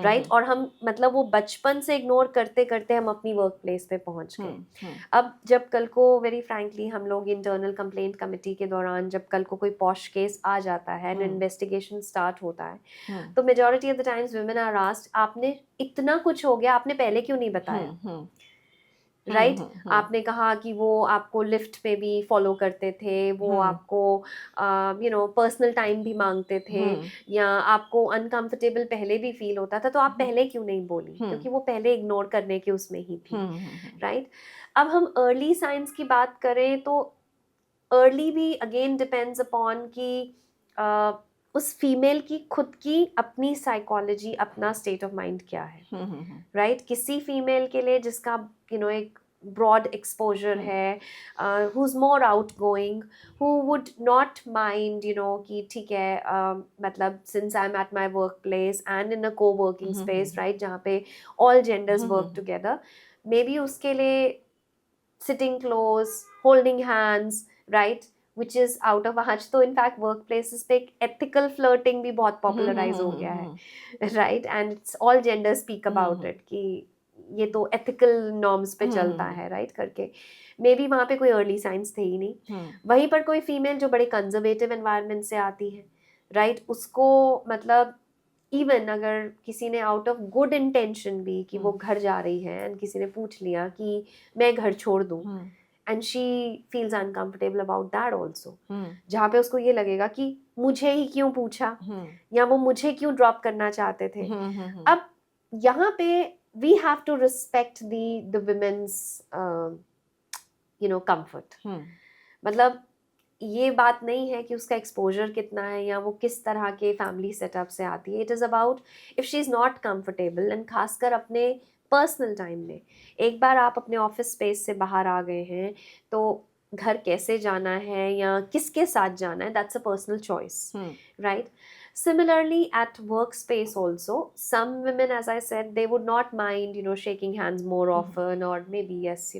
राइट और हम मतलब वो बचपन से इग्नोर करते करते हम अपनी वर्क प्लेस पे पहुंच गए अब जब कल को वेरी फ्रैंकली हम लोग इंटरनल कंप्लेंट कमेटी के दौरान जब कल को कोई पॉश केस आ जाता है एंड इन्वेस्टिगेशन स्टार्ट होता है तो majority of the times women are asked आपने इतना कुछ हो गया आपने पहले क्यों नहीं बताया राइट आपने कहा कि वो आपको लिफ्ट पे भी फॉलो करते थे वो आपको पर्सनल टाइम भी मांगते थे या आपको अनकंफर्टेबल पहले भी फील होता था तो आप पहले क्यों नहीं बोली क्योंकि वो पहले इग्नोर करने के उसमें ही थी राइट अब हम अर्ली साइंस की बात करें तो अर्ली भी अगेन डिपेंड्स अपॉन कि उस फीमेल की खुद की अपनी साइकोलॉजी अपना स्टेट ऑफ माइंड क्या है राइट किसी फीमेल के लिए जिसका एक broad exposure है who's more outgoing who would not mind कि ठीक है मतलब since I'm at my workplace and in a co-working space right जहाँ पे all genders work together maybe उसके लिए sitting close holding hands right which is out of आज तो in fact workplaces पे ethical flirting भी बहुत popularize हो गया है right and it's all genders speak about it कि ये तो एथिकल नॉर्म्स पे चलता है राइट करके मे बी वहाँ पे कोई अर्ली साइंस थे ही नहीं वहीं पर कोई फीमेल जो बड़े कंजर्वेटिव एनवायरनमेंट से आती है राइट उसको मतलब इवन अगर किसी ने आउट ऑफ गुड इंटेंशन भी कि वो घर जा रही है एंड किसी ने पूछ लिया कि मैं घर छोड़ दूँ and she feels uncomfortable about that also जहाँ पे उसको ये लगेगा कि मुझे ही क्यों पूछा या वो मुझे क्यों ड्रॉप करना चाहते थे अब यहाँ पे we have to respect the women's comfort मतलब ये बात नहीं है कि उसका एक्सपोजर कितना है या वो किस तरह के फैमिली सेटअप से आती है it is about if she is not comfortable and खासकर अपने पर्सनल टाइम में एक बार आप अपने ऑफिस स्पेस से बाहर आ गए हैं तो घर कैसे जाना है या किसके साथ जाना है that's a personal choice right Similarly, at workspace also, some women, as I said, they would not mind, shaking hands more often or maybe, yes,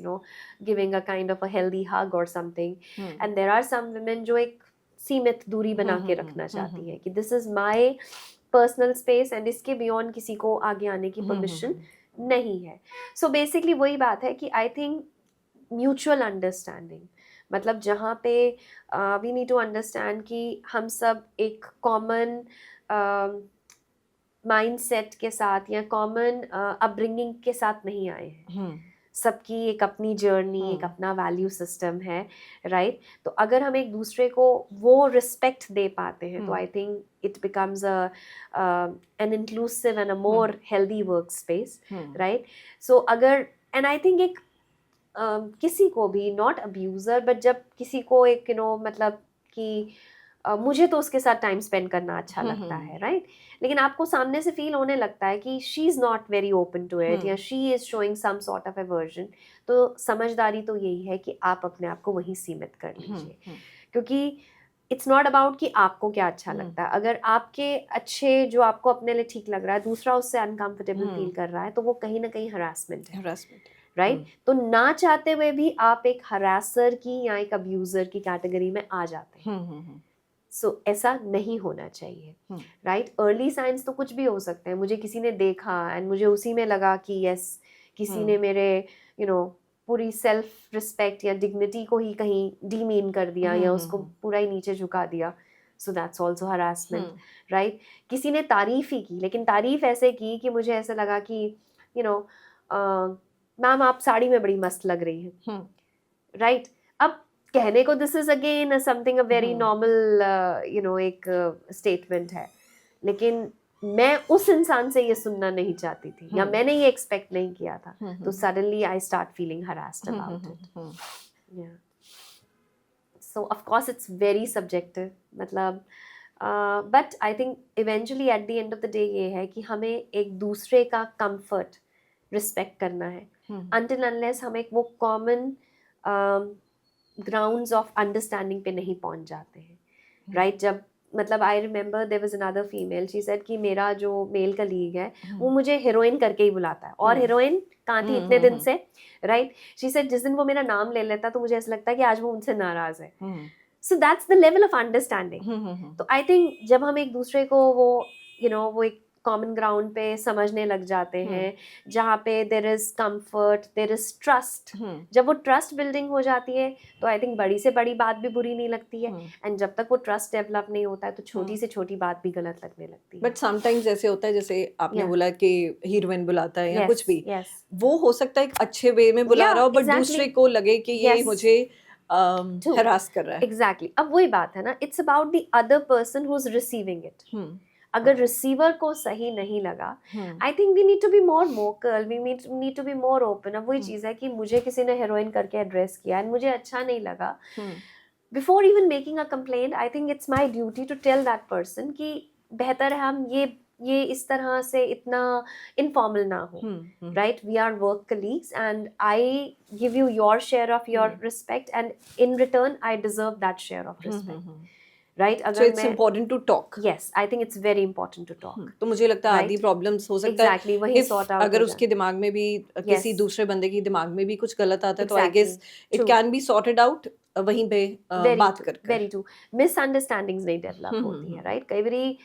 giving a kind of a healthy hug or something. And there are some women जो एक सीमित दूरी बना के रखना चाहती है कि this is my personal space and इसके beyond किसी को आगे आने की permission नहीं है. So basically वही बात है कि I think mutual understanding मतलब जहाँ पे वी नीड टू अंडरस्टैंड कि हम सब एक कॉमन माइंडसेट के साथ या कॉमन अपब्रिंगिंग के साथ नहीं आए हैं सबकी एक अपनी जर्नी एक अपना वैल्यू सिस्टम है राइट तो अगर हम एक दूसरे को वो रिस्पेक्ट दे पाते हैं तो I think it becomes an inclusive and a more healthy work space right so अगर एंड आई थिंक एक किसी को भी नॉट अब्यूज़र बट जब किसी को एक मतलब कि मुझे तो उसके साथ टाइम स्पेंड करना अच्छा लगता है राइट लेकिन आपको सामने से फील होने लगता है कि she is not very open to it या she is showing some sort of aversion तो समझदारी तो यही है कि आप अपने आप को वहीं सीमित कर लीजिए क्योंकि इट्स नॉट अबाउट कि आपको क्या अच्छा लगता है अगर आपके अच्छे जो आपको अपने लिए ठीक लग रहा है दूसरा उससे अनकंफर्टेबल फील कर रहा है तो वो कहीं ना कहीं हरासमेंट है राइट तो ना चाहते हुए भी आप एक हरासर की या एक अब्यूज़र की कैटेगरी में आ जाते हैं सो ऐसा नहीं होना चाहिए राइट अर्ली साइंस तो कुछ भी हो सकते हैं मुझे किसी ने देखा एंड मुझे उसी में लगा कि यस किसी ने मेरे पूरी सेल्फ रिस्पेक्ट या डिग्निटी को ही कहीं डीमीन कर दिया या उसको पूरा ही नीचे झुका दिया so that's also harassment right किसी ने तारीफ ही की लेकिन तारीफ ऐसे की कि मुझे ऐसा लगा कि मैम आप साड़ी में बड़ी मस्त लग रही हैं राइट अब कहने को this is again something a very normal एक स्टेटमेंट है लेकिन मैं उस इंसान से ये सुनना नहीं चाहती थी या मैंने ये एक्सपेक्ट नहीं किया था, तो suddenly I start feeling harassed about it. Yeah so of course it's very subjective, मतलब but I think eventually at the end of the day ये है कि हमें एक दूसरे का कंफर्ट रिस्पेक्ट करना है, अनटिल अनलेस हम एक वो कॉमन ग्राउंड्स ऑफ अंडरस्टैंडिंग पे नहीं पहुंच जाते हैं, राइट? जब मतलब I remember there was another female, she said कि मेरा जो मेल कलीग है वो मुझे हीरोइन करके ही बुलाता है, और हीरोइन कहाँ थी इतने दिन से, राइट? शी सेड जिस दिन वो मेरा नाम ले लेता तो मुझे ऐसा लगता है कि आज वो मुझसे नाराज है। So that's the level of understanding. तो आई थिंक जब हम एक दूसरे को वो वो एक कॉमन ग्राउंड पे समझने लग जाते हैं, जहाँ पे there is comfort, there is trust, जब वो ट्रस्ट बिल्डिंग हो जाती है तो आई थिंक बड़ी से बड़ी बात भी बुरी नहीं लगती है, एंड जब तक वो ट्रस्ट डेवलप नहीं होता है तो छोटी से छोटी बात भी गलत लगने लगती है।
बट समटाइम्स ऐसे होता है, जैसे आपने बोला कि हीरोइन बुलाता है या कुछ भी, वो हो सकता है एक अच्छे वे में बुला रहा हो, बट दूसरे को लगे कि ये मुझे हरास कर रहा है।
एग्जैक्टली, अब वही बात है ना, it's about the other person who is receiving it. अगर रिसीवर को सही नहीं लगा, I think we need to be more vocal, we need to be more open. अब वही चीज़ है कि मुझे किसी ने हीरोइन करके एड्रेस किया एंड मुझे अच्छा नहीं लगा, before even making a complaint I think it's my duty to tell that person कि बेहतर है हम ये इस तरह से इतना इनफॉर्मल ना हो, right? We are work colleagues and I give you your share of your respect and in return I deserve that share of respect, right? अगर
so it's important to talk.
Yes, I think it's very important to talk.
तो मुझे लगता है आधी problems हो सकता है
exactly, वही sort out
अगर उसके दिमाग में भी किसी दूसरे बंदे के दिमाग में भी कुछ गलत आता है, तो I guess it can be sorted out वहीं पे बात करके।
वेरी ट्रू, मिसअंडरस्टैंडिंग्स नहीं डेवलप होती है, राइट? कई बारी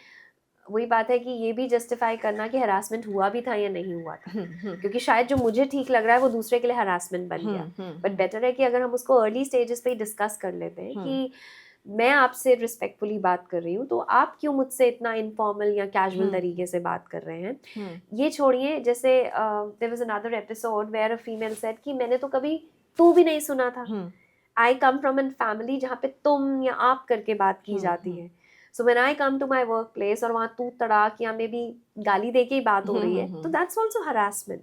वही बात है कि ये भी जस्टिफाई करना कि हरासमेंट हुआ भी था या नहीं हुआ था, क्योंकि शायद जो मुझे ठीक लग रहा है वो दूसरे के लिए हरासमेंट बन गया, बट बेटर है कि अगर हम उसको अर्ली स्टेजेस पे ही डिस्कस कर लेते हैं कि मैं आपसे रिस्पेक्टफुली बात कर रही हूँ, तो आप क्यों मुझसे इतना इनफॉर्मल या कैजुअल तरीके से बात कर रहे हैं। ये छोड़िए, जैसे there was another episode where a female said कि मैंने तो कभी तू भी नहीं सुना था। I come from an family जहाँ पे तुम या आप करके बात की जाती है, so when I come to my work place और वहाँ तू तड़ाक या मे बी गाली दे के ही बात हो रही है, तो that's also harassment,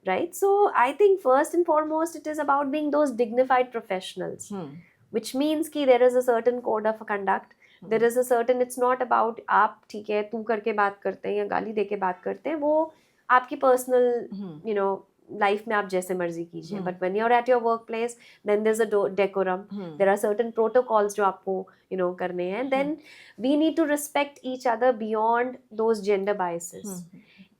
right? So I think first and foremost it is about being those dignified professionals, which means कि there is a certain code of conduct, there is a certain, it's not about आप ठीक है तू करके बात करते हैं या गाली दे के बात करते हैं, वो आपकी पर्सनल लाइफ में आप जैसे मर्जी कीजिए, but when you're at your workplace then there's a decorum, there are certain protocols जो आपको करने हैं, then we need to respect each other beyond those gender biases.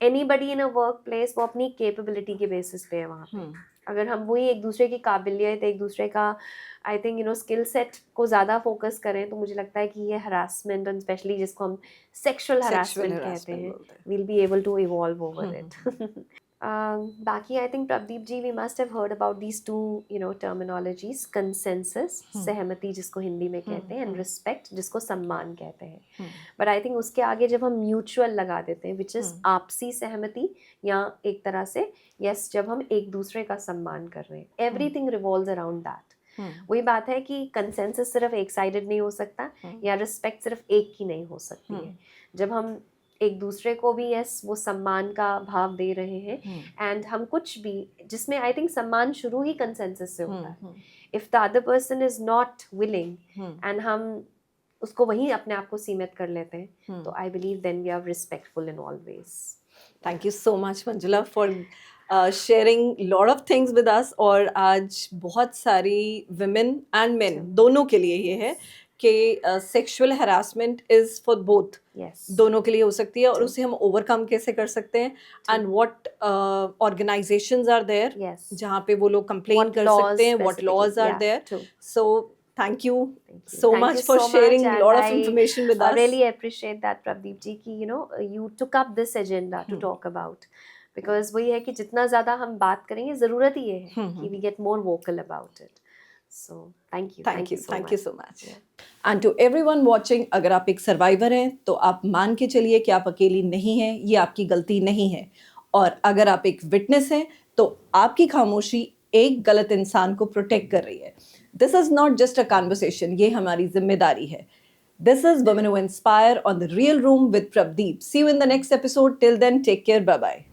Anybody in a workplace वो अपनी capability के basis पे है वहाँ पे, अगर हम वही एक दूसरे की काबिलियत, एक दूसरे का आई थिंक स्किल सेट को ज़्यादा फोकस करें, तो मुझे लगता है कि ये हरासमेंट एंड स्पेशली जिसको हम सेक्सुअल हरासमेंट कहते हैं, we'll be able to evolve over it. बाकी I think Pradeep ji, we must have heard about these two terminologies, consensus सहमति जिसको हिंदी में कहते हैं, एंड रिस्पेक्ट जिसको सम्मान कहते हैं, बट आई थिंक उसके आगे जब हम म्यूचुअल लगा देते हैं, विच इज़ आपसी सहमति, या एक तरह से यस जब हम एक दूसरे का सम्मान कर रहे हैं, एवरीथिंग रिवॉल्व्स अराउंड दैट। वही बात है कि कंसेंसस सिर्फ एक साइडेड नहीं हो सकता, या रिस्पेक्ट सिर्फ एक की नहीं हो सकती है। जब हम एक दूसरे को भी यस वो सम्मान का भाव दे रहे हैं, एंड हम कुछ भी जिसमें आई थिंक सम्मान शुरू ही कंसेंसस से होता है, if the other person is not willing and हम उसको वहीं अपने आप को सीमित कर लेते हैं, तो I believe then we are respectful in all ways.
Thank you so much Manjula for sharing lot of things with us, और आज बहुत सारी विमेन एंड मेन दोनों के लिए ये है कि sexual harassment is for both, दोनों के लिए हो सकती है, और उसे हम ओवरकम कैसे कर सकते हैं, and what organisations are there जहाँ पे वो लोग कंप्लेन कर सकते हैं, what laws are there. So thank you so much for sharing a lot of information with us.
I really appreciate that Pradeep ji ki you took up this agenda to talk about, because वही है कि जितना ज़्यादा हम बात करेंगे, ज़रूरत ही है कि we get more vocal about it. So thank you so much.
And to everyone watching, अगर आप एक सर्वाइवर हैं तो आप मान के चलिए कि आप अकेली नहीं हैं, ये आपकी गलती नहीं है, और अगर आप एक विटनेस हैं तो आपकी खामोशी एक गलत इंसान को प्रोटेक्ट कर रही है। This is not just a conversation, ये हमारी जिम्मेदारी है। This is Women Who Inspire on The Real Room with Prabdeep. See you in the next episode. Till then, take care. Bye-bye.